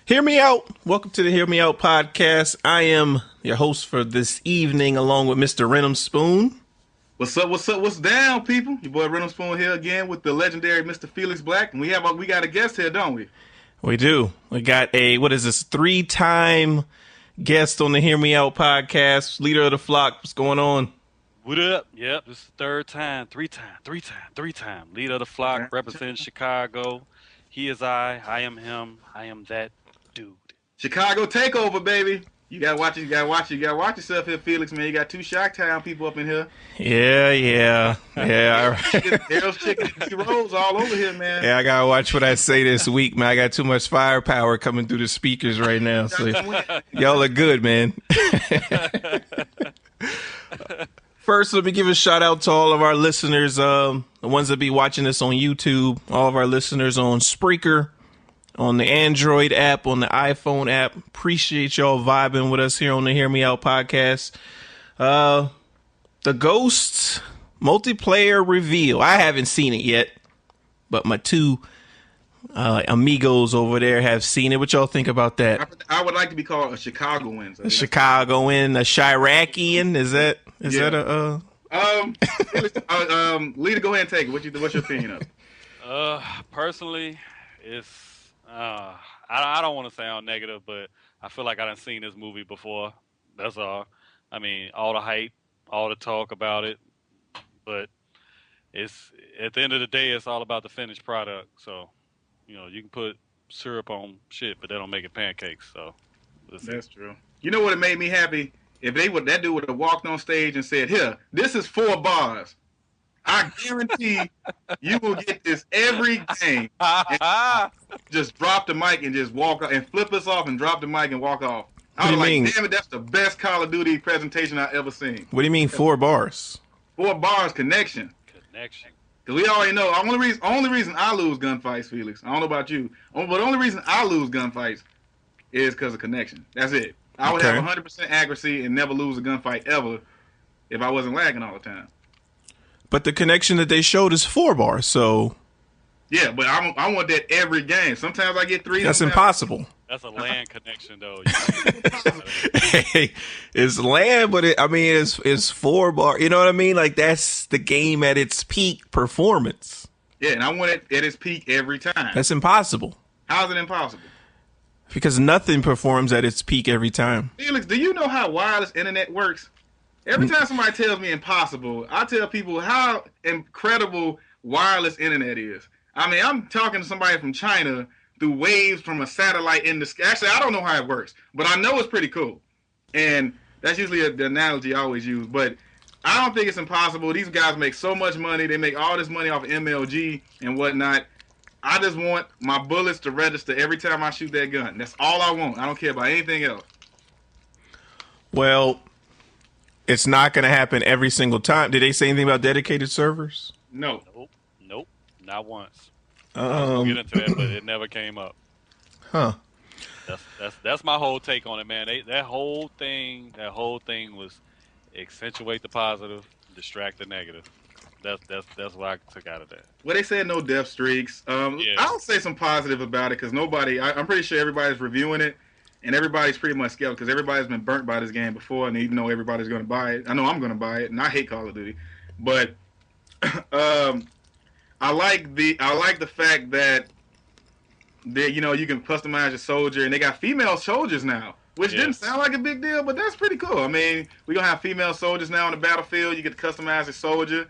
Hear me out. Welcome to the Hear Me Out podcast. I am your host for this evening, along with Mr. Rentemspoon. What's up? What's up? What's down, people? Your boy Rentemspoon here again with the legendary Mr. Felix Black, and we got a guest here, don't we? We do. We got a 3-time guest on the Hear Me Out podcast, leader of the flock. What's going on? What up? Yep, this is the third time, three time. Leader of the flock, representing Chicago. He is I am him, I am that dude. Chicago takeover, baby. You gotta watch yourself here, Felix, man. You got two Chi-Town people up in here. Yeah. Daryl's chicken and rolls all over here, man. Yeah, I gotta watch what I say this week, man. I got too much firepower coming through the speakers right now. So y'all are good, man. First, let me give a shout out to all of our listeners, the ones that be watching this on YouTube, all of our listeners on Spreaker, on the Android app, on the iPhone app. Appreciate y'all vibing with us here on the Hear Me Out podcast. The Ghosts Multiplayer Reveal. I haven't seen it yet, but my two amigos over there have seen it. What y'all think about that? I would like to be called a Chicagoan. So a Chicagoan, a Chiracian. Is that a Leader, go ahead and take it. What's your opinion of it? Personally, it's I don't want to sound negative, but I feel like I done seen this movie before. That's all. I mean, all the hype, all the talk about it, but it's at the end of the day, it's all about the finished product. So, you can put syrup on shit, but they don't make it pancakes. So that's true. You know what? It made me happy. If that dude would have walked on stage and said, "Here, this is 4 bars. I guarantee you will get this every game." And just drop the mic and just walk off and flip us off and drop the mic and walk off. I was like, damn it, that's the best Call of Duty presentation I've ever seen. What do you mean 4 bars? 4 bars connection. Because we already know. Only reason I lose gunfights, Felix. I don't know about you, but the only reason I lose gunfights is because of connection. That's it. I would have 100% accuracy and never lose a gunfight ever if I wasn't lagging all the time. But the connection that they showed is 4 bars, so... Yeah, but I want that every game. Sometimes I get 3. That's impossible. That's a LAN connection, though. Hey, it's LAN, but it's 4 bar. You know what I mean? Like, that's the game at its peak performance. Yeah, and I want it at its peak every time. That's impossible. How's it impossible? Because nothing performs at its peak every time. Felix, do you know how wireless internet works? Every time somebody tells me impossible, I tell people how incredible wireless internet is. I mean, I'm talking to somebody from China through waves from a satellite in the sky. Actually, I don't know how it works, but I know it's pretty cool. And that's usually the analogy I always use. But I don't think it's impossible. These guys make so much money. They make all this money off of MLG and whatnot. I just want my bullets to register every time I shoot that gun. That's all I want. I don't care about anything else. Well, it's not going to happen every single time. Did they say anything about dedicated servers? No. Nope. Not once. I'll get into that, but it never came up. Huh. That's my whole take on it, man. That whole thing was accentuate the positive, distract the negative. That's what I took out of that. Well, they said no death streaks. I'll say some positive about it because I'm pretty sure everybody's reviewing it, and everybody's pretty much scared because everybody's been burnt by this game before, and even though everybody's going to buy it, I know I'm going to buy it, and I hate Call of Duty, but I like the fact that you can customize your soldier, and they got female soldiers now, which didn't sound like a big deal, but that's pretty cool. I mean, we're going to have female soldiers now on the battlefield. You get to customize your soldier.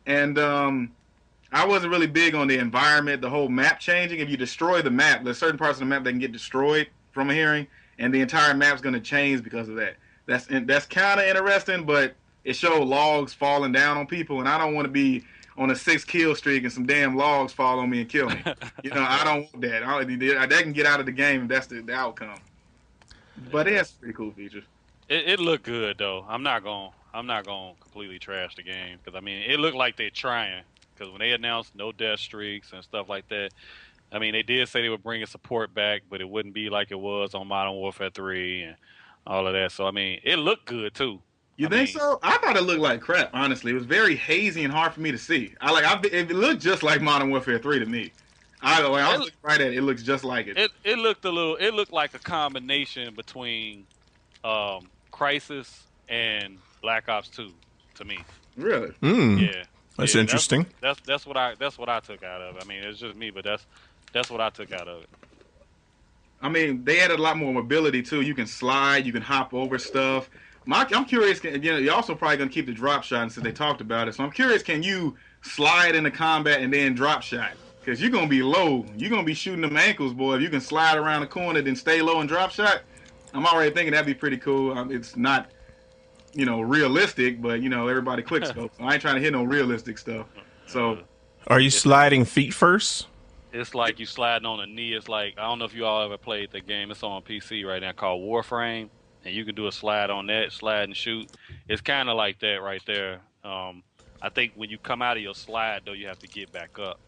And I wasn't really big on the environment, the whole map changing. If you destroy the map, there's certain parts of the map that can get destroyed from a hearing, and the entire map's going to change because of that. That's kind of interesting, but it showed logs falling down on people, and I don't want to be on a 6 kill streak and some damn logs fall on me and kill me. I don't want that. That can get out of the game if that's the outcome. But it has pretty cool features. It looked good though. I'm not gonna completely trash the game because it looked like they're trying. Because when they announced no death streaks and stuff like that, they did say they would bring a support back, but it wouldn't be like it was on Modern Warfare 3 and all of that. So it looked good too. You think so? I thought it looked like crap. Honestly, it was very hazy and hard for me to see. It looked just like Modern Warfare 3 to me. I was looking right at it. It looks just like it. It looked like a combination between Crisis and Black Ops 2 to me. Really? Yeah. That's interesting. That's what I took out of it. I mean, it's just me, but that's what I took out of it. I mean, they added a lot more mobility too. You can slide, you can hop over stuff. I'm curious. You're also probably gonna keep the drop shot since they talked about it. So I'm curious, can you slide into combat and then drop shot? Because you're gonna be low. You're gonna be shooting them ankles, boy. If you can slide around the corner, then stay low and drop shot. I'm already thinking that'd be pretty cool. It's not, realistic, but everybody quickscope. So I ain't trying to hit no realistic stuff. So, are you sliding feet first? It's like you sliding on a knee. It's like, I don't know if you all ever played the game. It's on PC right now called Warframe, and you can do a slide on that, slide and shoot. It's kind of like that right there. I think when you come out of your slide, though, you have to get back up.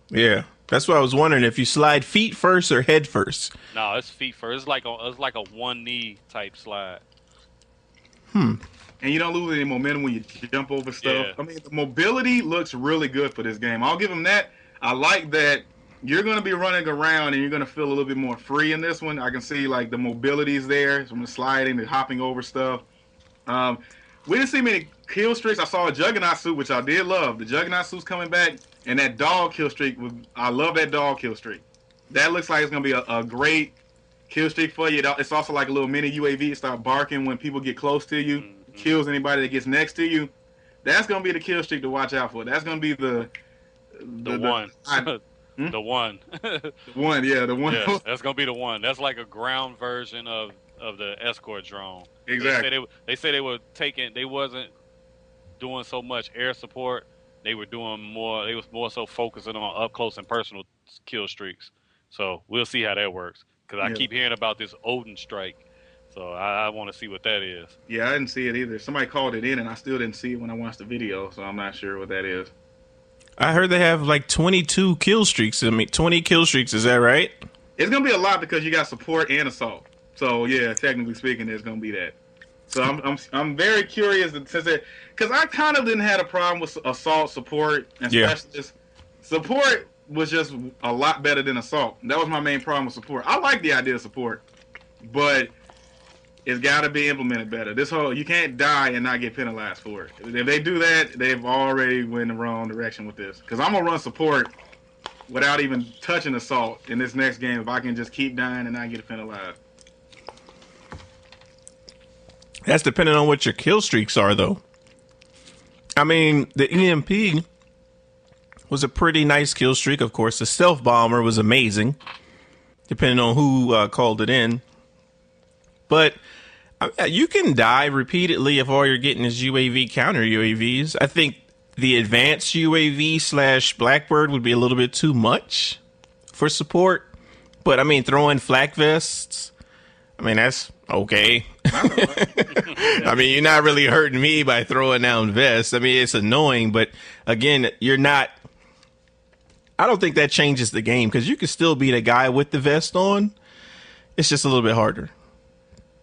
Yeah, that's what I was wondering, if you slide feet first or head first. No, it's feet first. It's like a one knee type slide. And you don't lose any momentum when you jump over stuff. Yeah. I mean, the mobility looks really good for this game. I'll give them that. I like that you're going to be running around and you're going to feel a little bit more free in this one. I can see like the mobility's there from the sliding, the hopping over stuff. We didn't see many kill streaks. I saw a Juggernaut suit, which I did love. The Juggernaut suit's coming back, and that dog kill streak. I love that dog kill streak. That looks like it's going to be a great kill streak for you. It's also like a little mini UAV. It starts barking when people get close to you, kills anybody that gets next to you. That's going to be the kill streak to watch out for. That's going to be the one. The one. The one, yeah, the one. Yes, that's gonna be the one. That's like a ground version of the escort drone. Exactly. They say they were taking. They wasn't doing so much air support. They were doing more. They was more so focusing on up close and personal kill streaks. So we'll see how that works. Because I keep hearing about this Odin strike. So I want to see what that is. Yeah, I didn't see it either. Somebody called it in, and I still didn't see it when I watched the video. So I'm not sure what that is. I heard they have like 22 kill streaks. I mean, 20 kill streaks. Is that right? It's going to be a lot because you got support and assault. So, yeah, technically speaking, there's going to be that. So I'm very curious because I kind of didn't have a problem with assault support and specialists. Support was just a lot better than assault. That was my main problem with support. I like the idea of support, but it's got to be implemented better. You can't die and not get penalized for it. If they do that, they've already went in the wrong direction with this. Because I'm going to run support without even touching assault in this next game if I can just keep dying and not get penalized. That's depending on what your kill streaks are, though. I mean, the EMP was a pretty nice kill streak. Of course, the stealth bomber was amazing, depending on who called it in. But you can die repeatedly if all you're getting is UAV counter UAVs. I think the advanced UAV / Blackbird would be a little bit too much for support. But, I mean, throwing flak vests, I mean, that's okay. I mean, you're not really hurting me by throwing down vests. I mean, it's annoying. But, again, you're not. I don't think that changes the game because you can still beat a guy with the vest on. It's just a little bit harder.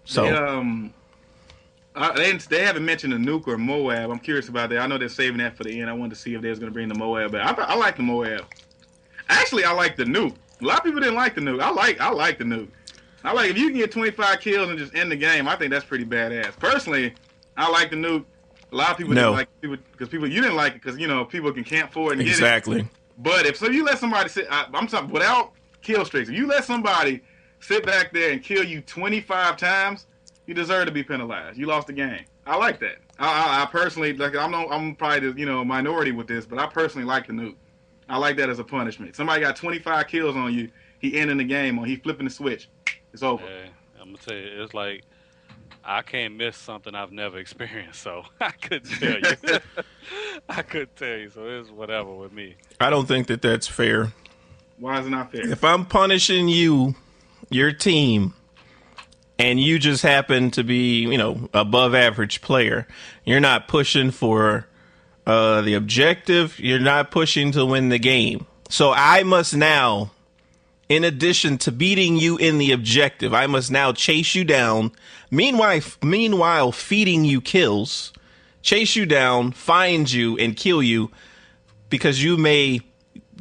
So they haven't mentioned the nuke or Moab. I'm curious about that. I know they're saving that for the end. I wanted to see if they was going to bring the Moab back. I like the Moab. Actually, I like the nuke. A lot of people didn't like the nuke. I like the nuke. I like if you can get 25 kills and just end the game. I think that's pretty badass. Personally, I like the nuke. A lot of people didn't like it because you didn't like it because people can camp for it and exactly. Get it. But if you let somebody sit, I'm talking without kill streaks. If you let somebody sit back there and kill you 25 times, you deserve to be penalized. You lost the game. I like that. I personally like. I'm probably the minority with this, but I personally like the nuke. I like that as a punishment. Somebody got 25 kills on you, he ending the game, or he flipping the switch. It's over. Yeah, I'm gonna tell you, it's like I can't miss something I've never experienced, so I couldn't tell you. I couldn't tell you, so it's whatever with me. I don't think that that's fair. Why is it not fair? If I'm punishing you, your team, and you just happen to be, above average player, you're not pushing for the objective. You're not pushing to win the game. So I must now, in addition to beating you in the objective, I must now chase you down. Meanwhile, feeding you kills, chase you down, find you, and kill you because you may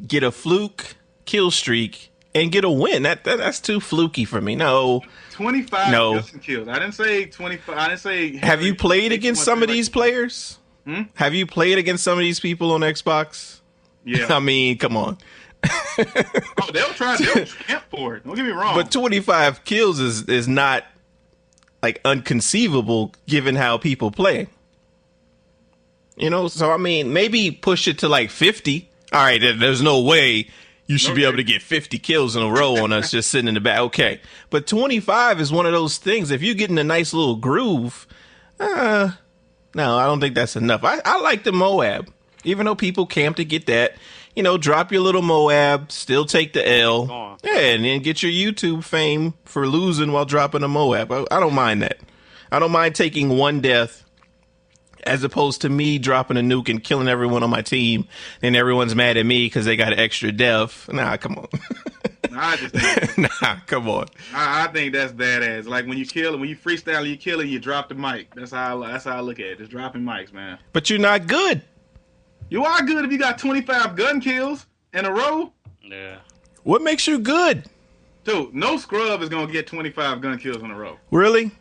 get a fluke kill streak and get a win. That's too fluky for me. No. 25 gun kills. I didn't say 25. I didn't say. Have you played against some of these players? Have you played against some of these people on Xbox? Yeah. I mean, come on. They'll camp for it. Don't get me wrong. But 25 kills is not like unconceivable given how people play. You know, so I mean, maybe push it to like 50. All right, there's no way you should be able to get 50 kills in a row on us just sitting in the back. Okay. But 25 is one of those things. If you get in a nice little groove, no, I don't think that's enough. I like the Moab. Even though people camp to get that, you know, drop your little Moab, still take the L. Yeah, and then get your YouTube fame for losing while dropping a Moab. I don't mind that. I don't mind taking one death as opposed to me dropping a nuke and killing everyone on my team, and everyone's mad at me because they got an extra death. Nah, come on. I just think come on. I think that's badass. Like when you freestyle, you kill it, you drop the mic. That's how I look at it. Just dropping mics, man. But you're not good. You are good if you got 25 gun kills in a row. Yeah. What makes you good? Dude, no scrub is gonna get 25 gun kills in a row. Really?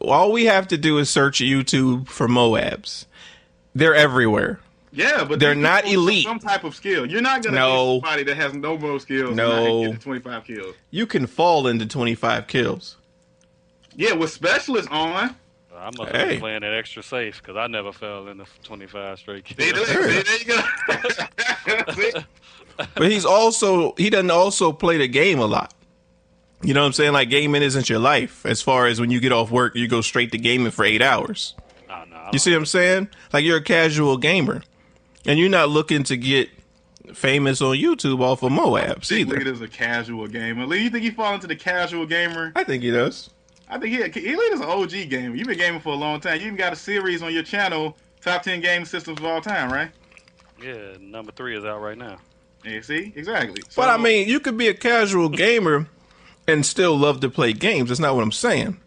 All we have to do is search YouTube for Moabs. They're everywhere. Yeah, but they're not elite. Some type of skill. You're not gonna be somebody that has no more skills and not get to 25 kills. You can fall into 25 kills. Yeah, with specialists on. I must have been playing it extra safe because I never fell into 25 straight kills. There you go. But he doesn't also play the game a lot. You know what I'm saying? Like, gaming isn't your life. As far as when you get off work, you go straight to gaming for 8 hours. No, you see what I'm saying? Like, you're a casual gamer. And you're not looking to get famous on YouTube off of Moabs either. Elite is a casual gamer. Lee, you think he fall into the casual gamer? I think he does. I think Elite is an OG gamer. You've been gaming for a long time. You even got a series on your channel, Top 10 Game Systems of All Time, right? Yeah, number 3 is out right now. Yeah, see? Exactly. So, but I mean, you could be a casual gamer and still love to play games. That's not what I'm saying.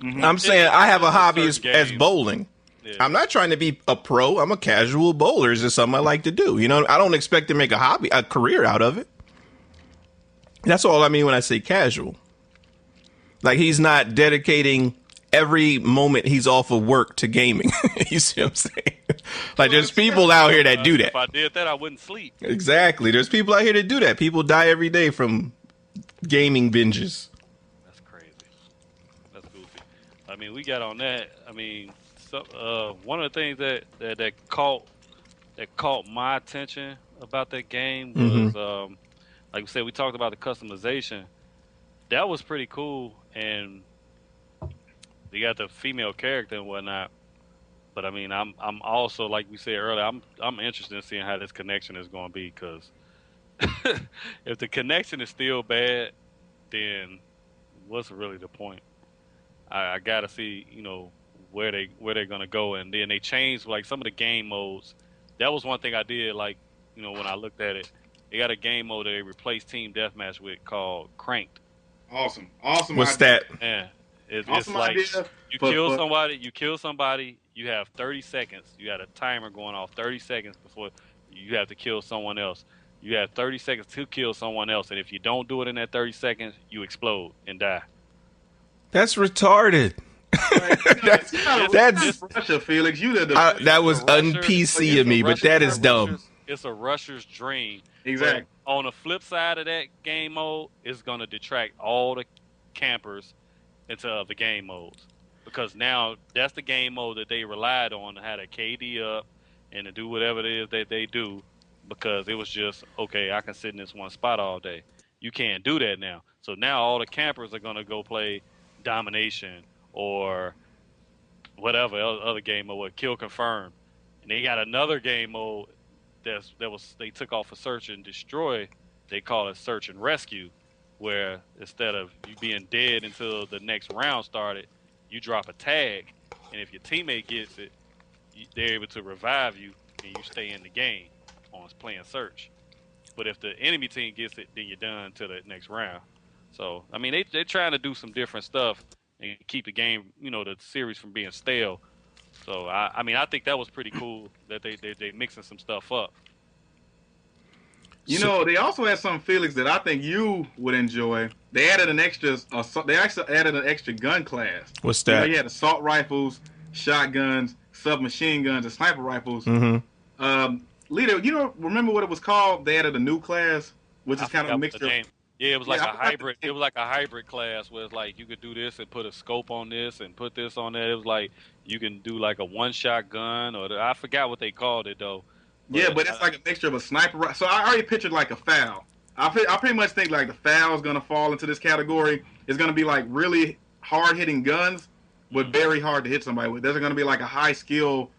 Mm-hmm. I'm saying I have a hobby as bowling. Yeah. I'm not trying to be a pro. I'm a casual bowler. It's just something I like to do. You know, I don't expect to make a career out of it. That's all I mean when I say casual. Like, he's not dedicating every moment he's off of work to gaming. You see what I'm saying? Like, there's people out here that do that. If I did that, I wouldn't sleep. Exactly. There's people out here that do that. People die every day from gaming binges. That's crazy. That's goofy. I mean, we got on that. I mean, one of the things that caught my attention about that game was, like we said, we talked about the customization. That was pretty cool, and you got the female character and whatnot. But I mean, I'm also, like we said earlier, I'm interested in seeing how this connection is going to be, because if the connection is still bad, then what's really the point? I gotta see, you know, where they're gonna go, and then they changed like some of the game modes. That was one thing I did, like, you know, when I looked at it, they got a game mode that they replaced Team Deathmatch with called Cranked. Awesome. What's that? Yeah, it's awesome like idea, you kill somebody, you have 30 seconds. You got a timer going off 30 seconds before you have to kill someone else. You have 30 seconds to kill someone else, and if you don't do it in that 30 seconds, you explode and die. That's retarded. That's Russia, Felix. That was un-PC of me, but that is dumb. It's a rusher's dream. Exactly. But on the flip side of that game mode, it's going to detract all the campers into other game modes, because now that's the game mode that they relied on to have a KD up and to do whatever it is that they do, because it was just, okay, I can sit in this one spot all day. You can't do that now. So now all the campers are going to go play Domination or whatever other game mode, Kill Confirm. And they got another game mode they took off of Search and Destroy. They call it Search and Rescue, where instead of you being dead until the next round started, you drop a tag, and if your teammate gets it, they're able to revive you, and you stay in the game on playing Search. But if the enemy team gets it, then you're done until the next round. So, I mean, they're trying to do some different stuff and keep the game, you know, the series from being stale. So, I mean, I think that was pretty cool that they mixing some stuff up. They also had something, Felix, that I think you would enjoy. They added an extra. They actually added an extra gun class. What's that? You had assault rifles, shotguns, submachine guns, and sniper rifles. Mm-hmm. Lito, remember what it was called? They added a new class, which is kind of a mixture. Yeah, it was like a hybrid. It was like a hybrid class where it's like you could do this and put a scope on this and put this on that. It was like you can do like a one-shot gun, or I forgot what they called it though. But it's like a mixture of a sniper. So I already pictured like a FAL. I pretty much think like the FAL is gonna fall into this category. It's gonna be like really hard-hitting guns, but very hard to hit somebody with. There's gonna be like a high skill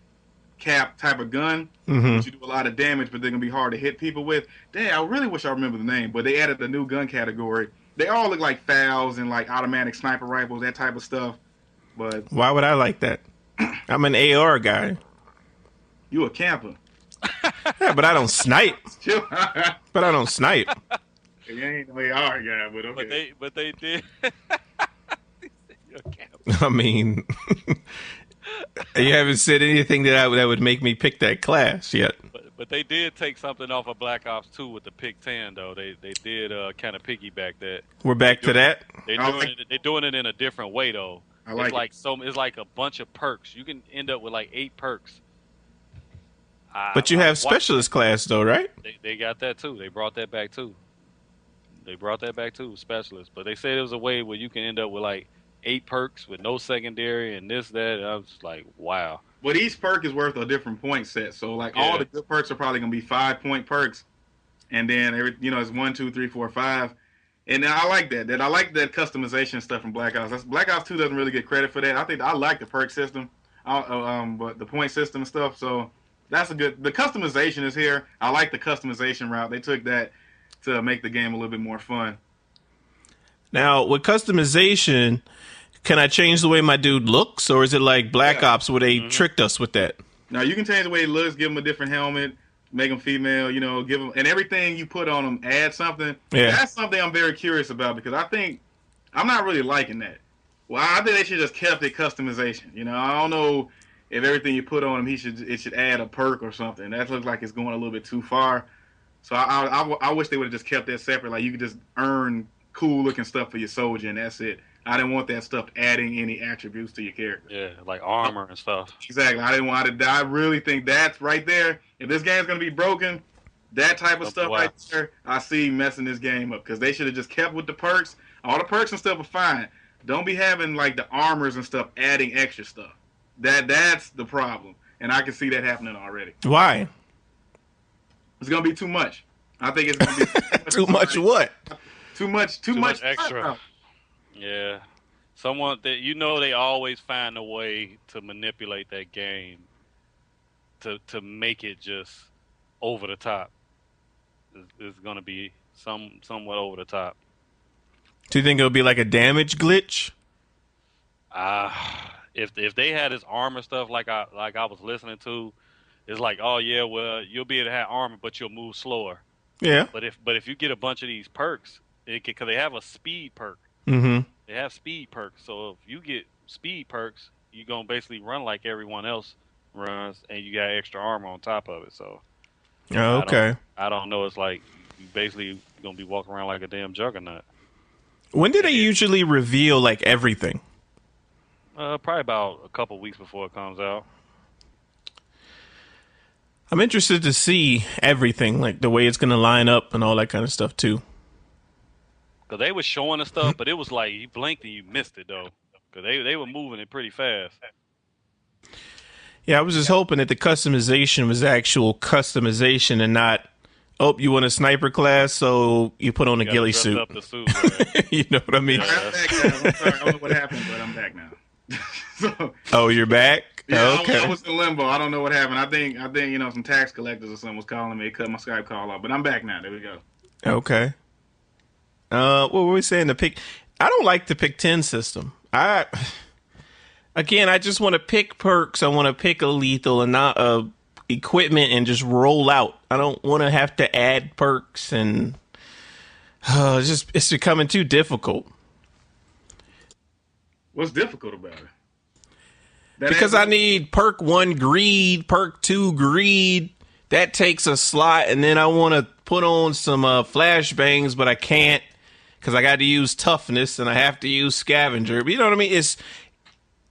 cap type of gun, which you do a lot of damage, but they're gonna be hard to hit people with. Damn, I really wish I remember the name, but they added a new gun category. They all look like FALs and like automatic sniper rifles, that type of stuff. But why would I like that? I'm an AR guy. You a camper? Yeah, but I don't snipe. But I don't snipe. You ain't an AR guy, but okay. But they did. You're a I camper. mean. You haven't said anything that would make me pick that class yet. But they did take something off of Black Ops 2 with the Pick 10 though. They did kind of piggyback that. We're back to that. They're doing it in a different way though. It's like a bunch of perks. You can end up with like 8 perks. But you have specialist class though, right? They got that too. They brought that back too. Specialist. But they said it was a way where you can end up with like 8 perks with no secondary and this, that. And I was like, wow. But each perk is worth a different point set. So, like, all the good perks are probably going to be 5-point perks. And then, it's 1, 2, 3, 4, 5. And I like that. I like that customization stuff from Black Ops. Black Ops 2 doesn't really get credit for that. I like the perk system, but the point system and stuff. So, that's the customization is here. I like the customization route. They took that to make the game a little bit more fun. Now, with customization, can I change the way my dude looks, or is it like Black Ops where they tricked us with that? Now, you can change the way he looks, give him a different helmet, make him female, give him, and everything you put on him, add something. Yeah. That's something I'm very curious about because I think I'm not really liking that. Well, I think they should just kept it customization. I don't know if everything you put on him, it should add a perk or something. That looks like it's going a little bit too far. So I wish they would have just kept that separate. Like you could just earn cool looking stuff for your soldier and that's it. I didn't want that stuff adding any attributes to your character. Yeah, like armor and stuff. Exactly. I didn't want to die. I really think that's right there. If this game's going to be broken, that type of stuff right there, I see messing this game up because they should have just kept with the perks. All the perks and stuff are fine. Don't be having like the armors and stuff adding extra stuff. That's the problem. And I can see that happening already. Why? It's going to be too much. I think it's going to be too much what? Too much extra. Yeah. Someone that they always find a way to manipulate that game to make it just over the top. It's going to be somewhat over the top. Do you think it'll be like a damage glitch? If they had this armor stuff like I was listening to, it's like, oh yeah, well you'll be able to have armor, but you'll move slower. Yeah. But if you get a bunch of these perks, because they have a speed perk. Mm-hmm. They have speed perks, so if you get speed perks, you're gonna basically run like everyone else runs, and you got extra armor on top of it. So, okay. I don't know. It's like you basically gonna be walking around like a damn juggernaut. When do they usually reveal like everything? Probably about a couple weeks before it comes out. I'm interested to see everything, like the way it's gonna line up and all that kind of stuff too. Cause they were showing the stuff, but it was like you blinked and you missed it though. Cause they were moving it pretty fast. Yeah, I was just hoping that the customization was actual customization and not, oh, you want a sniper class, so you put on a ghillie suit. Up the suit, right? You know what I mean? I'm back now. I'm sorry, I don't know what happened, but I'm back now. Oh, you're back? Yeah, okay. I was in limbo. I don't know what happened. I think some tax collectors or something was calling me. They cut my Skype call off, but I'm back now. There we go. Okay. What were we saying? I don't like the pick 10 system. I just want to pick perks. I want to pick a lethal and not equipment and just roll out. I don't want to have to add perks and it's becoming too difficult. What's difficult about it? Because I need perk 1 greed, perk 2 greed. That takes a slot, and then I want to put on some flashbangs, but I can't because I got to use toughness and I have to use scavenger. But you know what I mean?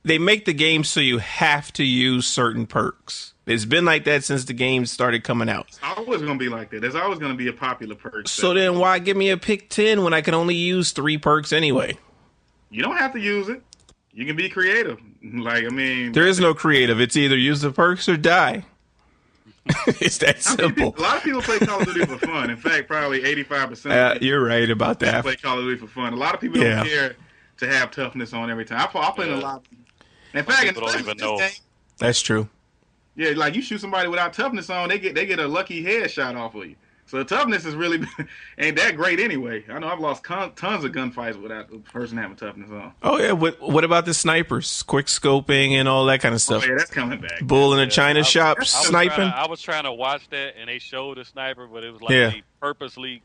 They make the game so you have to use certain perks. It's been like that since the game started coming out. It's always going to be like that. There's always going to be a popular perk. So then why give me a pick 10 when I can only use 3 perks anyway? You don't have to use it. You can be creative. Like, I mean... There is no creative. It's either use the perks or die. It's that simple. A lot of people play Call of Duty for fun. In fact, probably 85%. You're right about that. Play Call of Duty for fun. A lot of people don't care to have toughness on every time. I play a lot. In fact, people don't even know. That's true. Yeah, like you shoot somebody without toughness on, they get a lucky headshot off of you. So toughness is really ain't that great anyway. I know I've lost tons of gunfights without the person having toughness on. Oh yeah, what about the snipers, quick scoping and all that kind of stuff? Oh yeah, that's coming back. Bull in the China shop sniping. I was trying to watch that, and they showed a sniper, but it was like he purposely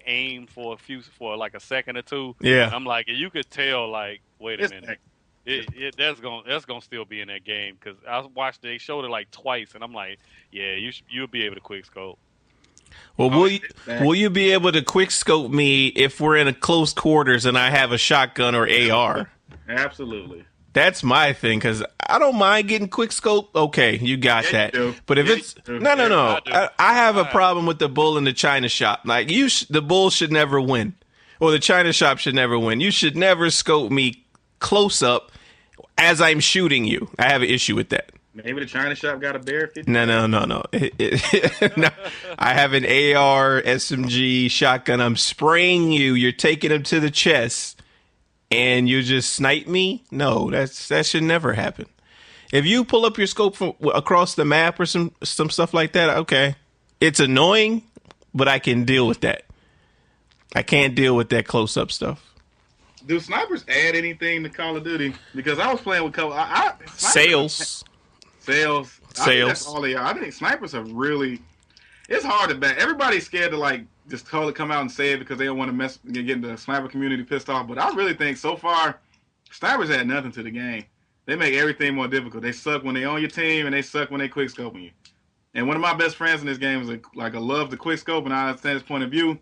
aimed for like a second or two. Yeah, and I'm like, you could tell, like, wait a minute. That's gonna still be in that game because I watched. They showed it like twice, and I'm like, yeah, you'll be able to quick scope. Well, will you be able to quick scope me if we're in a close quarters and I have a shotgun or AR? Absolutely. That's my thing because I don't mind getting quick scope. Okay, you got that. But if it's no, I have a problem with the bull in the China shop. Like the bull should never win, or the China shop should never win. You should never scope me close up as I'm shooting you. I have an issue with that. Maybe the China shop got a bear 50. No. No. I have an AR, SMG, shotgun. I'm spraying you. You're taking them to the chest, and you just snipe me? No, that should never happen. If you pull up your scope from across the map or some stuff like that, okay. It's annoying, but I can deal with that. I can't deal with that close-up stuff. Do snipers add anything to Call of Duty? Because I was playing with sales. I think that's all they are. I think snipers are really. It's hard to back. Everybody's scared to like just totally come out and say it because they don't want to get the sniper community pissed off. But I really think so far, snipers add nothing to the game. They make everything more difficult. They suck when they on your team and they suck when they quick scoping you. And one of my best friends in this game is like I love the quick scope and I understand his point of view,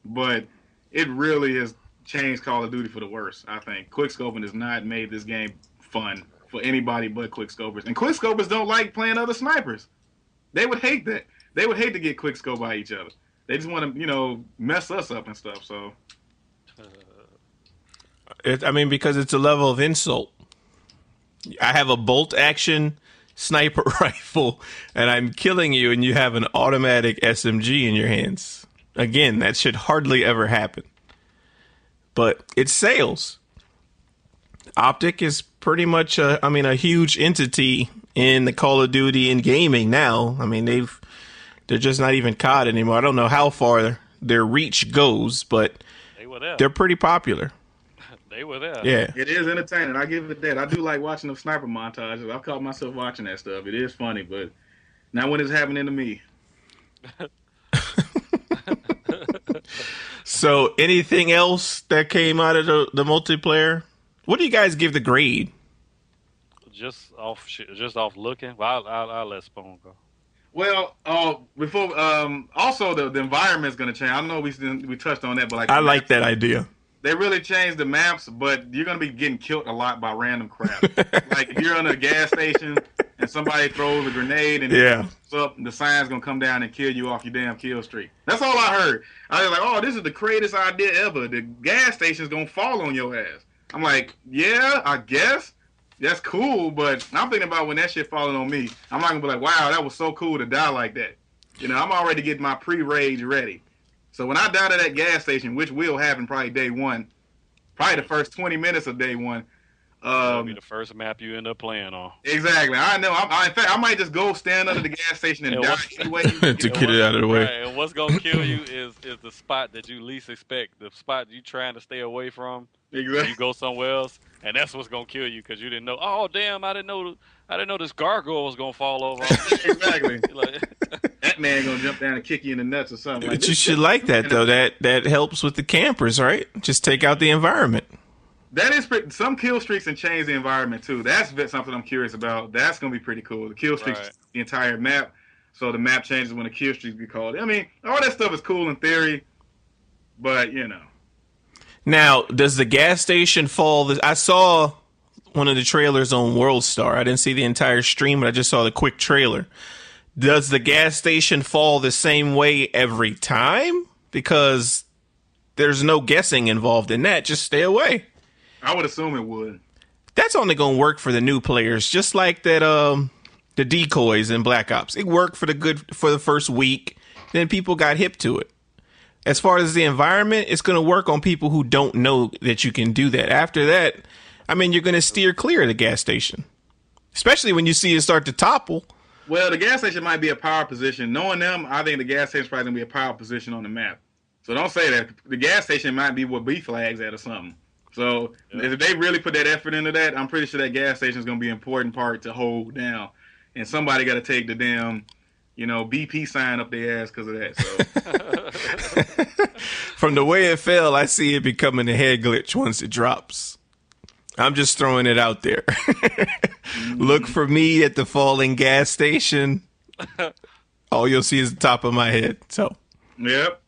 but it really has changed Call of Duty for the worse. I think quick scoping has not made this game fun for anybody but quick scopers. And quick scopers don't like playing other snipers. They would hate that. They would hate to get quick scoped by each other. They just want to, mess us up and stuff. So, because it's a level of insult. I have a bolt action sniper rifle, and I'm killing you, and you have an automatic SMG in your hands. Again, that should hardly ever happen. But it's sales. Optic is pretty much a huge entity in the Call of Duty and gaming now. I mean, they're just not even COD anymore. I don't know how far their reach goes, but they're pretty popular. They were there. Yeah. It is entertaining. I give it that. I do like watching the sniper montages. I've caught myself watching that stuff. It is funny, but not when it's happening to me. So, anything else that came out of the multiplayer? What do you guys give the grade? Just off looking. Well, I'll let Spoon go. Well, before also the environment's going to change. I know we touched on that, but like I like that idea. They really changed the maps, but you're going to be getting killed a lot by random crap. Like if you're in a gas station and somebody throws a grenade and the sign's going to come down and kill you off your damn kill streak. That's all I heard. I was like, oh, this is the greatest idea ever. The gas station's going to fall on your ass. I'm like, yeah, I guess. That's cool, but I'm thinking about when that shit falling on me. I'm not going to be like, wow, that was so cool to die like that. I'm already getting my pre-rage ready. So when I die to that gas station, which will happen probably day one, probably the first 20 minutes of day one. That'll be the first map you end up playing on. Exactly. I know. In fact, I might just go stand under the gas station and die anyway. To get it out of the way. Right, and what's going to kill you is the spot that you least expect, the spot you trying to stay away from. Exactly. You go somewhere else, and that's what's going to kill you because you didn't know, oh, damn, I didn't know this gargoyle was going to fall over. Exactly. That man going to jump down and kick you in the nuts or something. But you should like that, though. That helps with the campers, right? Just take out the environment. That is some kill streaks and change the environment, too. That's something I'm curious about. That's going to be pretty cool. The kill streaks, the entire map. So the map changes when the kill streaks get called. I mean, all that stuff is cool in theory, but you know. Now, does the gas station fall? I saw one of the trailers on World Star. I didn't see the entire stream, but I just saw the quick trailer. Does the gas station fall the same way every time? Because there's no guessing involved in that. Just stay away. I would assume it would. That's only going to work for the new players, just like that. The decoys in Black Ops. It worked for the first week. Then people got hip to it. As far as the environment, it's going to work on people who don't know that you can do that. After that, I mean, you're going to steer clear of the gas station, especially when you see it start to topple. Well, the gas station might be a power position. Knowing them, I think the gas station's probably going to be a power position on the map. So don't say that. The gas station might be where B flag's at or something. So if they really put that effort into that, I'm pretty sure that gas station is going to be an important part to hold down. And somebody got to take the damn, BP sign up their ass because of that. So From the way it fell, I see it becoming a head glitch once it drops. I'm just throwing it out there. Look for me at the falling gas station. All you'll see is the top of my head. So, yep.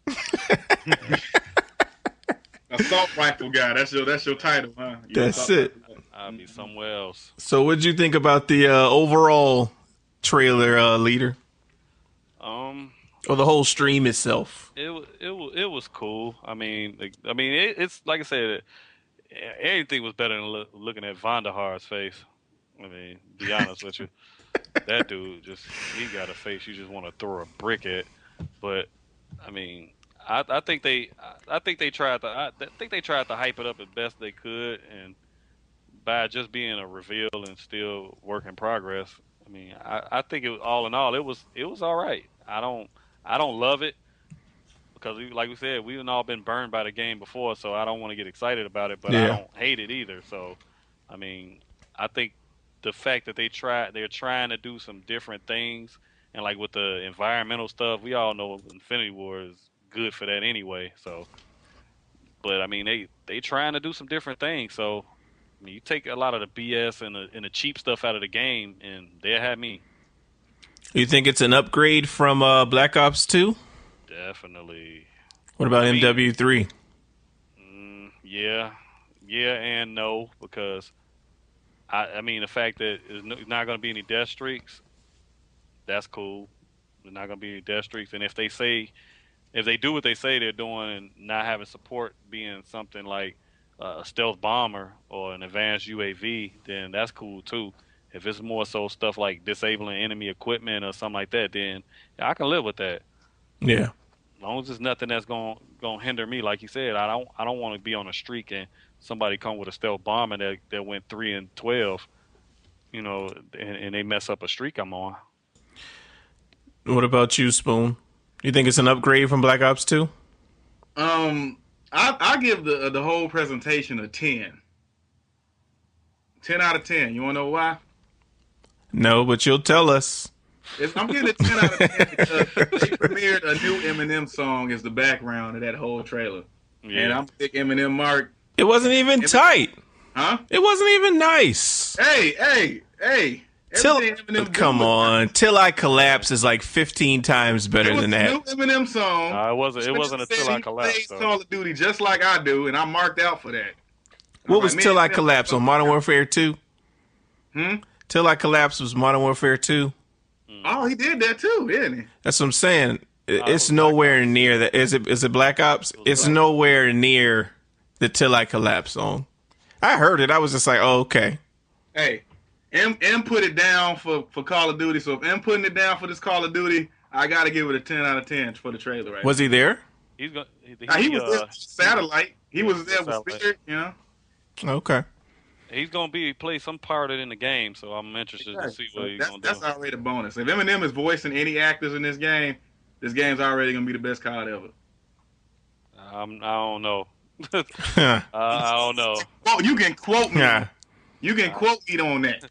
Assault rifle guy. That's your title, huh? That's it. I'll be somewhere else. So, what'd you think about the overall trailer, leader? Or the whole stream itself? It was cool. I mean, it's like I said, everything was better than looking at Vonderhaar's face. I mean, be honest with you, that dude he got a face you just want to throw a brick at. But I mean, I think they tried to hype it up as best they could, and by just being a reveal and still work in progress. I mean, I think it was, all in all, it was all right. I don't love it because, like we said, we've all been burned by the game before, so I don't want to get excited about it, but I don't hate it either. So, I mean, I think the fact that they're trying to do some different things, and like with the environmental stuff, we all know Infinity War is good for that anyway. So, but I mean, they trying to do some different things. So, I mean, you take a lot of the BS and the cheap stuff out of the game, and they'll have me. You think it's an upgrade from Black Ops 2? Definitely. What about MW3? Yeah and no, because I mean the fact that there's not going to be any death streaks, that's cool. There's not going to be any death streaks, and if they do what they say they're doing and not having support being something like a stealth bomber or an advanced UAV, then that's cool too. If it's more so stuff like disabling enemy equipment or something like that, then I can live with that. Yeah. As long as it's nothing that's gonna hinder me, like you said, I don't want to be on a streak and somebody come with a stealth bomber that went 3 and 12, and they mess up a streak I'm on. What about you, Spoon? You think it's an upgrade from Black Ops 2? I give the whole presentation a 10. 10 out of 10. You want to know why? No, but you'll tell us. I'm giving it 10 out of 10 because they premiered a new Eminem song as the background of that whole trailer. Yeah. And I'm a big Eminem mark. It wasn't even tight. Huh? It wasn't even nice. Hey. Come on. Till I Collapse is like 15 times better than that. It was a new Eminem song. It wasn't until I Collapse. Call of Duty just like I do, and I'm marked out for that. What was Till I Collapse on Modern Warfare 2? Till I Collapse was Modern Warfare 2. Oh, he did that too, didn't he? That's what I'm saying. It's nowhere near that. Is it Black Ops? It's nowhere near the Till I Collapse song. I heard it. I was just like, oh, okay. Hey, M put it down for Call of Duty. So if M putting it down for this Call of Duty, I got to give it a 10 out of 10 for the trailer. Right? Was he there? He was there with Satellite. He was there with Spirit, Okay. He's going to play some part of it in the game, so I'm interested to see what he's going to do. That's already a bonus. If Eminem is voicing any actors in this game's already going to be the best COD ever. I don't know. I don't know. Oh, you can quote me. Yeah. You can quote me on that.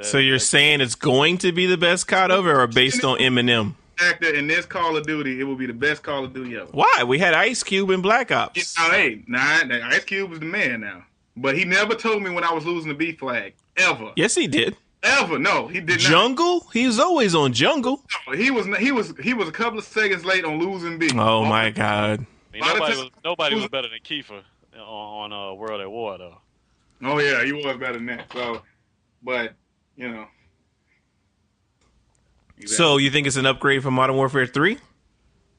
So you're saying it's going to be the best COD ever, or based on Eminem? Actor in this Call of Duty, it will be the best Call of Duty ever. Why? We had Ice Cube in Black Ops. Ice Cube was the man now. But he never told me when I was losing the B flag. Ever. Yes, he did. Ever? No, he did not. Jungle? He was always on Jungle. No, he was a couple of seconds late on losing B. Oh my God. I mean, nobody was better than Kiefer on World at War though. Oh yeah, he was better than that. So, but you know. Exactly. So you think it's an upgrade from Modern Warfare 3?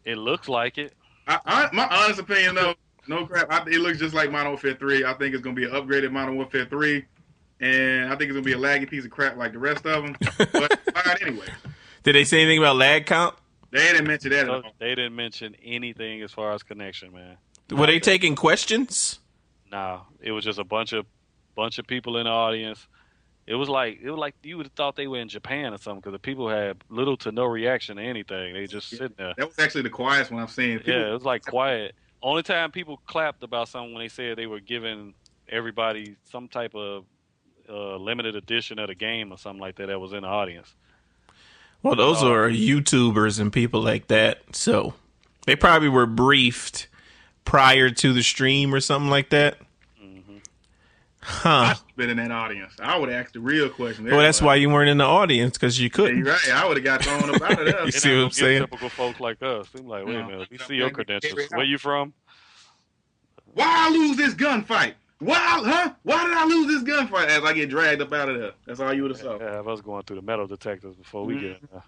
It looks like it. My honest opinion, though, no crap. It looks just like Modern Warfare 3. I think it's going to be an upgraded Modern Warfare 3. And I think it's going to be a laggy piece of crap like the rest of them. But fine anyway. Did they say anything about lag count? They didn't mention that at all. They didn't mention anything as far as connection, man. Were they taking questions? No, it was just a bunch of people in the audience. It was like you would have thought they were in Japan or something because the people had little to no reaction to anything. They just sitting there. That was actually the quietest one I've seen. Yeah, it was like quiet. Only time people clapped about something when they said they were giving everybody some type of limited edition of the game or something like that was in the audience. Well, those are YouTubers and people like that. So they probably were briefed prior to the stream or something like that. Huh. I should have been in that audience. I would have asked the real question. Well, that's why you weren't in the audience, because you couldn't. Yeah, you're right. I would have got thrown up out of there. You see what I'm saying? Typical folks like us. They're like, wait a minute, we see your credentials. Where you from? Why I lose this gunfight? Why did I lose this gunfight? As I get dragged up out of there. That's all you would have saw. Yeah, I was going through the metal detectors before we get in there.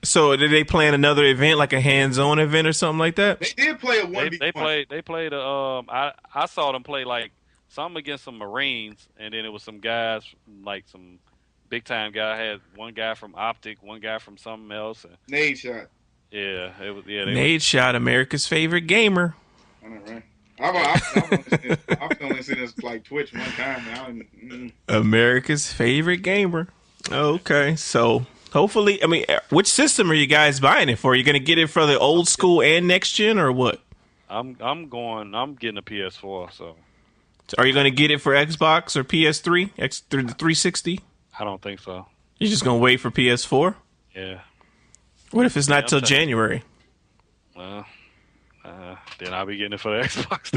So did they plan another event, like a hands-on event or something like that? They did play a 1v1. They played I saw them play like some against some Marines, and then it was some guys, like some big time guy. Had one guy from Optic, one guy from something else. Nade shot. Yeah, it was. Yeah, Nade shot, America's favorite gamer. I know, right? I've only seen this like Twitch one time. America's favorite gamer. Okay, so hopefully, I mean, which system are you guys buying it for? Are you going to get it for the old school and next gen, or what? I'm getting a PS4. So are you going to get it for Xbox or PS3, the 360? I don't think so. You're just going to wait for PS4? Yeah. What if it's not till January? Well, then I'll be getting it for the Xbox.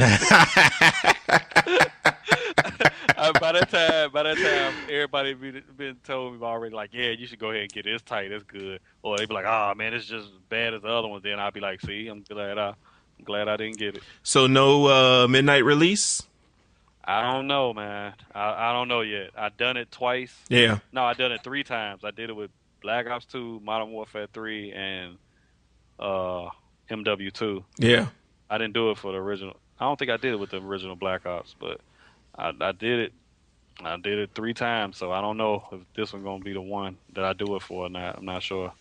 By that time, everybody been told me already, like, yeah, you should go ahead and get it. It's tight, it's good. Or they be like, oh man, it's just as bad as the other ones. Then I'll be like, see, I'm glad I didn't get it. So no midnight release? I don't know, man. I don't know yet. I done it twice. Yeah. No, I done it 3 times. I did it with Black Ops 2, Modern Warfare 3, and MW2. Yeah. I didn't do it for the original. I don't think I did it with the original Black Ops, but I did it. I did it 3 times, so I don't know if this one's gonna be the one that I do it for or not. I'm not sure.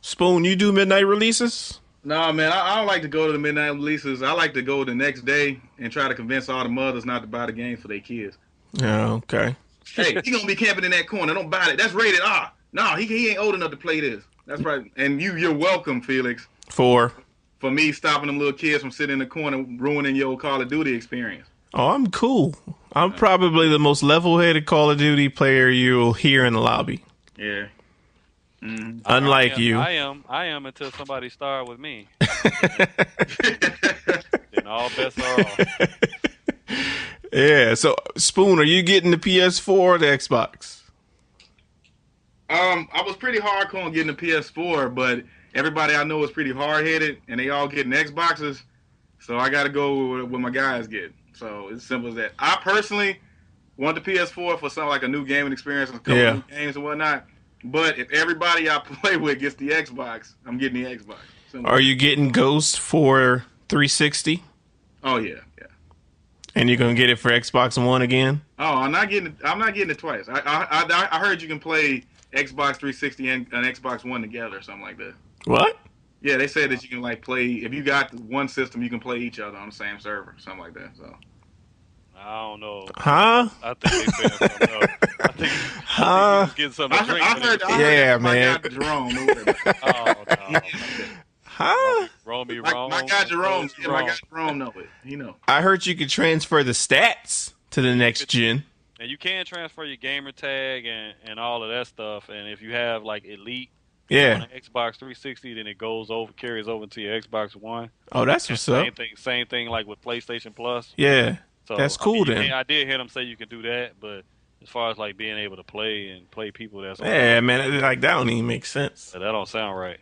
Spoon, you do midnight releases? No, man, I don't like to go to the midnight releases. I like to go the next day and try to convince all the mothers not to buy the game for their kids. Yeah, okay. Hey, he gonna be camping in that corner. Don't buy it. That's rated R. No, he ain't old enough to play this. That's right. And you're welcome, Felix. For me stopping them little kids from sitting in the corner ruining your Call of Duty experience. Oh, I'm cool. I'm probably the most level-headed Call of Duty player you'll hear in the lobby. Yeah. Mm-hmm. Unlike you. I am until somebody start with me. Then all bets are off. Yeah, so Spoon, are you getting the PS4 or the Xbox? I was pretty hardcore on getting the PS4, but everybody I know is pretty hard-headed, and they all getting Xboxes, so I got to go with what my guys get. So it's simple as that. I personally want the PS4 for something like a new gaming experience, a couple new games and whatnot. But if everybody I play with gets the Xbox, I'm getting the Xbox. Simple. Are you getting Ghost for 360? Oh yeah. And you're gonna get it for Xbox One again? Oh, I'm not getting it twice. I heard you can play Xbox 360 and an Xbox One together or something like that. What? Yeah, they said that you can like play, if you got one system, you can play each other on the same server, something like that. So I don't know. Huh? I think they said something else. I think he was getting something to drink. I heard man. My guy Jerome. Oh no. Huh? My guy Jerome. Yeah, my guy Jerome know it. He know. I heard you could transfer the stats to the next gen. And you can transfer your gamer tag and all of that stuff. And if you have like Elite on an Xbox 360, then it carries over to your Xbox One. Oh, that's what's up. Same thing like with PlayStation Plus. Yeah. So, that's cool then. I did hear them say you can do that, but as far as like being able to play people that's on. Yeah, man, like that don't even make sense. That don't sound right.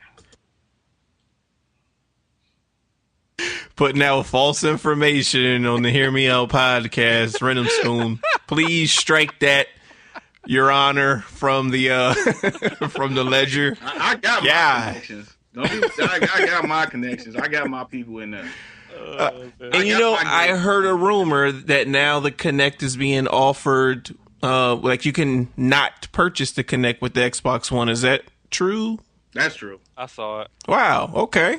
Putting out false information on the Hear Me Out podcast, Rentemspoon. Please strike that, Your Honor, from the from the ledger. I got my connections. I got my connections. I got my people in there. And you know, I heard a rumor that now the Kinect is being offered. Like you can not purchase the Kinect with the Xbox One. Is that true? That's true. I saw it. Wow. Okay.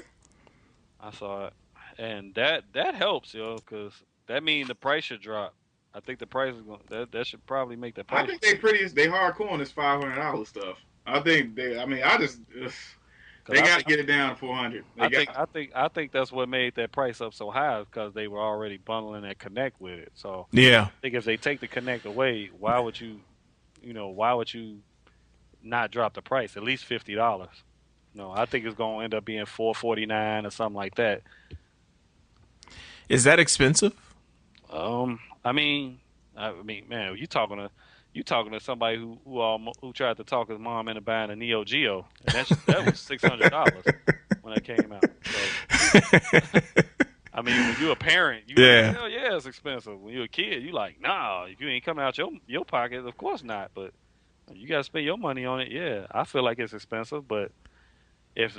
I saw it. And that helps, yo, because that means the price should drop. I think the price is going. That should probably make the price. I think they hardcore on this $500 stuff. I think they. I mean, they got to get it down to $400. I think that's what made that price up so high because they were already bundling that Connect with it. So yeah, I think if they take the Connect away, why would you not drop the price at least $50? No, I think it's going to end up being $449 or something like that. Is that expensive? I mean, man, you talking to somebody who tried to talk his mom into buying a Neo Geo, and that was $600 when that came out. So, I mean, when you're a parent, hell yeah, it's expensive. When you're a kid, you like, nah, if you ain't coming out your pocket, of course not. But you got to spend your money on it. Yeah, I feel like it's expensive, but if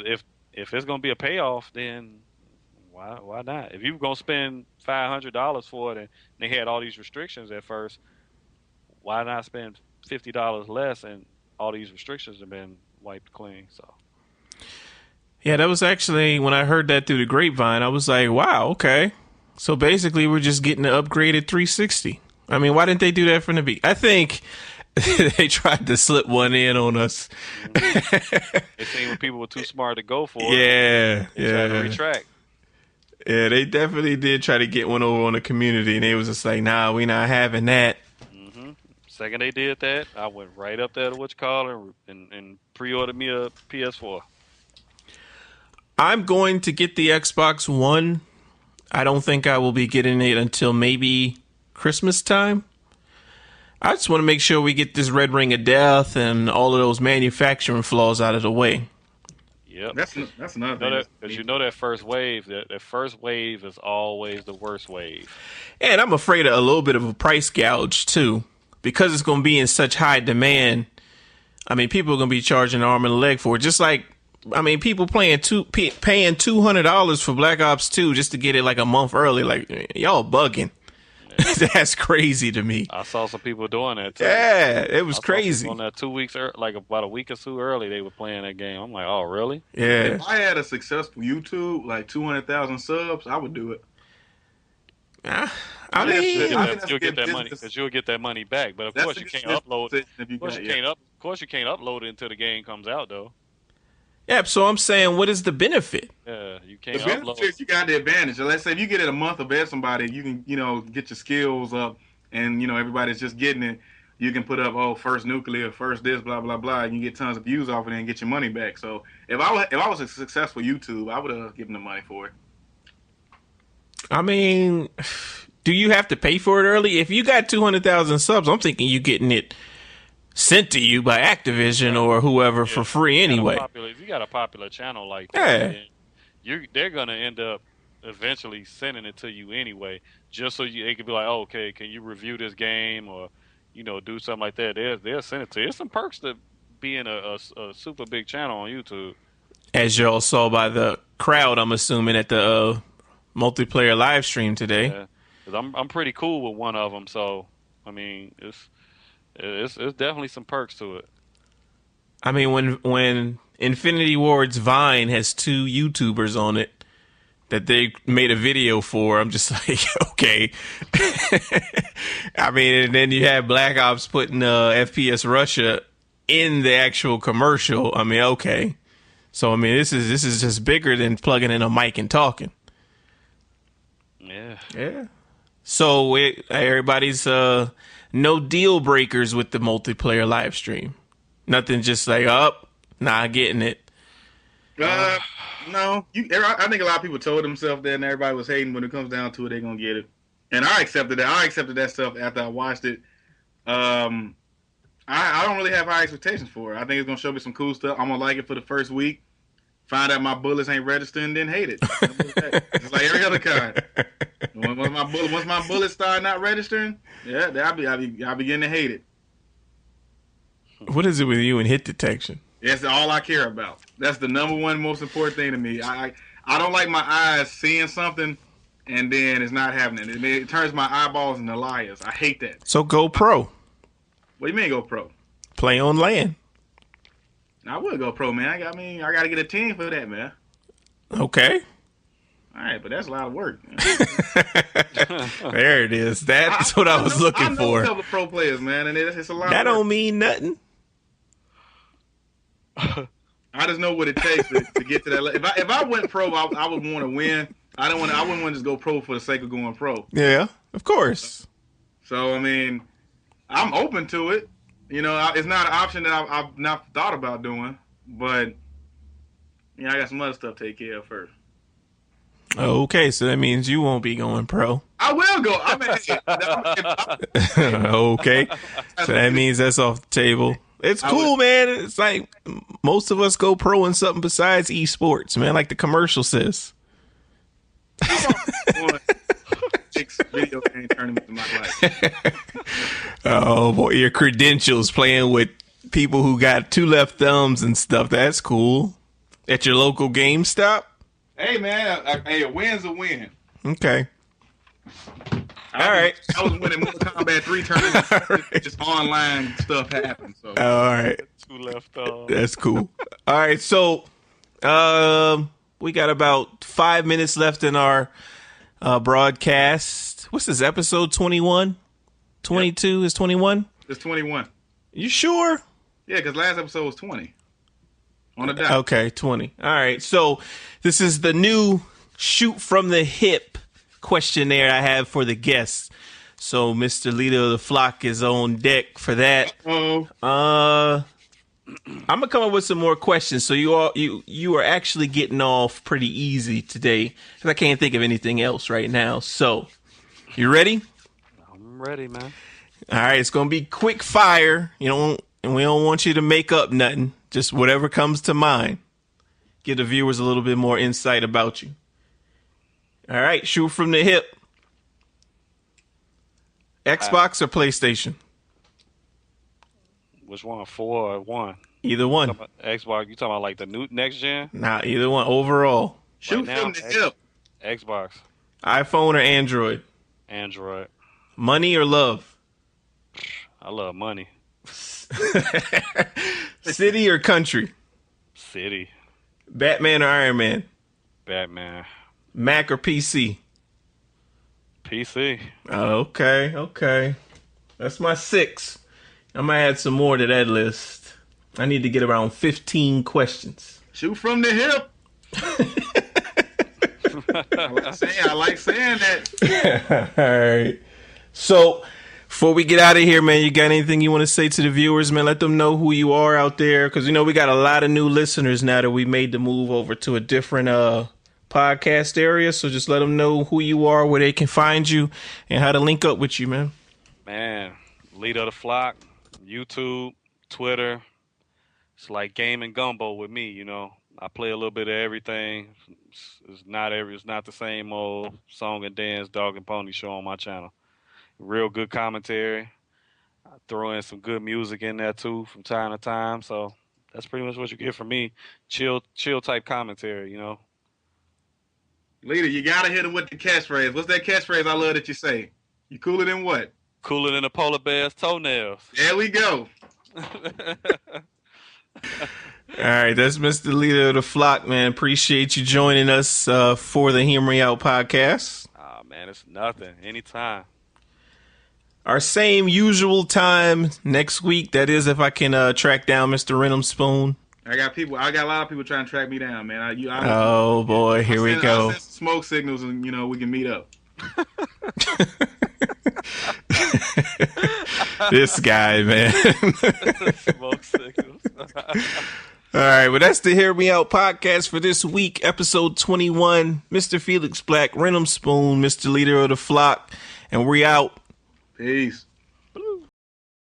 it's gonna be a payoff, then why not? If you were gonna spend $500 for it and they had all these restrictions at first, why not spend $50 less and all these restrictions have been wiped clean? So yeah, that was actually when I heard that through the grapevine. I was like, wow, okay. So basically, we're just getting the upgraded 360. I mean, why didn't they do that from the beginning? I think they tried to slip one in on us. It seemed when people were too smart to go for it. They tried to retract. Yeah, they definitely did try to get one over on the community, and they was just like, nah, we not having that. Mm-hmm. Second they did that, I went right up there to and pre-ordered me a PS4. I'm going to get the Xbox One. I don't think I will be getting it until maybe Christmas time. I just want to make sure we get this Red Ring of Death and all of those manufacturing flaws out of the way. Yep. That's another thing. Because that first wave, that first wave is always the worst wave. And I'm afraid of a little bit of a price gouge, too. Because it's going to be in such high demand. I mean, people are going to be charging an arm and a leg for it. Just like, I mean, people paying $200 for Black Ops 2 just to get it like a month early. Like, y'all bugging. Yeah. That's crazy to me. I saw some people doing that, too. Yeah, it was crazy. On that 2 weeks, like about a week or two early, they were playing that game. I'm like, oh, really? Yeah. If I had a successful YouTube, like 200,000 subs, I would do it. I mean, you'll get that money because you'll get that money back. But of course, you can't upload. Of course, you can't upload it until the game comes out, though. Yeah, so I'm saying, what is the benefit? Yeah, you can't the upload. Benefits, you got the advantage. Let's say if you get it a month ahead of somebody, you can, get your skills up, and everybody's just getting it. You can put up, first nuclear, first this, blah blah blah. You can get tons of views off it and get your money back. So if I was a successful YouTube, I would have given the money for it. I mean, do you have to pay for it early? If you got 200,000 subs, I'm thinking you getting it sent to you by Activision or whoever for free anyway. If you got a popular channel like that, they're gonna end up eventually sending it to you anyway, just so they could be like, oh, okay, can you review this game or do something like that. They'll send it to you. There's some perks to being a super big channel on YouTube. As y'all saw by the crowd, I'm assuming at the multiplayer live stream today. Yeah, 'cause I'm pretty cool with one of them, so I mean it's definitely some perks to it. I mean, when Infinity Ward's Vine has 2 YouTubers on it that they made a video for, I'm just like, okay. I mean, and then you have Black Ops putting FPS Russia in the actual commercial. I mean, okay. So I mean, this is just bigger than plugging in a mic and talking. Yeah. So everybody's no deal breakers with the multiplayer live stream. Nothing just like not getting it. No. I think a lot of people told themselves that and everybody was hating. When it comes down to it, they're gonna get it. And I accepted that. I accepted that stuff after I watched it. I don't really have high expectations for it. I think it's gonna show me some cool stuff. I'm gonna like it for the first week. Find out my bullets ain't registering, then hate it. It's like every other kind. Once my bullets start not registering, yeah, I'll begin to hate it. What is it with you and hit detection? That's all I care about. That's the number one most important thing to me. I don't like my eyes seeing something and then it's not happening. It turns my eyeballs into liars. I hate that. So go pro. What do you mean go pro? Play on land. I would go pro, man. I got to get a team for that, man. Okay. All right, but that's a lot of work. There it is. That's what I was looking for. I know a couple of pro players, man, and it's a lot. That of work. don't mean nothing. I just know what it takes to get to that level. If I went pro, I would want to win. I wouldn't want to just go pro for the sake of going pro. Yeah, of course. So I mean, I'm open to it. You know, it's not an option that I've not thought about doing, but I got some other stuff to take care of first. Okay, so that means you won't be going pro. I will go. Okay, so that means that's off the table. It's cool, man. It's like most of us go pro in something besides esports, man, like the commercial says. Video game tournament in my life. Oh boy, your credentials playing with people who got two left thumbs and stuff. That's cool. At your local GameStop. Hey man, a win's a win. Okay. All right. I was winning Mortal Kombat 3 tournaments. Right. Just online stuff happened. So. All right. Two left thumbs. That's cool. All right, so we got about 5 minutes left in our broadcast. What's this, episode 21? 22 is 21? It's 21. You sure? Yeah, because last episode was 20. On the dot. Okay, 20. All right, so this is the new shoot from the hip questionnaire I have for the guests. So Mr. Leader of the Flock is on deck for that. I'm gonna come up with some more questions. So you are actually getting off pretty easy today because I can't think of anything else right now. So you ready? I'm ready, man. All right, it's gonna be quick fire. And we don't want you to make up nothing. Just whatever comes to mind. Give the viewers a little bit more insight about you. All right, shoot from the hip. Xbox or PlayStation? Which one? 4 or 1? Either one. Xbox. You talking about like the new next gen? Nah, either one. Overall. Shoot from the hip. Xbox. iPhone or Android? Android. Money or love? I love money. City or country? City. Batman or Iron Man? Batman. Mac or PC? PC. Okay. That's my 6. I might add some more to that list. I need to get around 15 questions. Shoot from the hip. I like saying that. All right. So, before we get out of here, man, you got anything you want to say to the viewers, man? Let them know who you are out there. Because, we got a lot of new listeners now that we made the move over to a different podcast area. So just let them know who you are, where they can find you, and how to link up with you, man. Man, Leader of the Flock, YouTube, Twitter. It's like game and gumbo with me, I play a little bit of everything. It's not the same old song and dance, dog and pony show on my channel. Real good commentary. I throw in some good music in there too from time to time. So that's pretty much what you get from me. Chill type commentary, Leader, you gotta hit him with the catchphrase. What's that catchphrase I love that you say? You cooler than what? Cooler than a polar bear's toenails. There we go. All right, that's Mr. Leader of the Flock, man. Appreciate you joining us for the Hear Me Out podcast. Oh, man, it's nothing. Anytime. Our same usual time next week. That is, if I can track down Mr. Rentemspoon. I got a lot of people trying to track me down, man. Oh boy, here we go. I send smoke signals, and we can meet up. This guy, man. Smoke signals. All right, well, that's the Hear Me Out podcast for this week, episode 21. Mr. Felix Black, Rentemspoon, Mr. Leader of the Flock, and we out. Peace.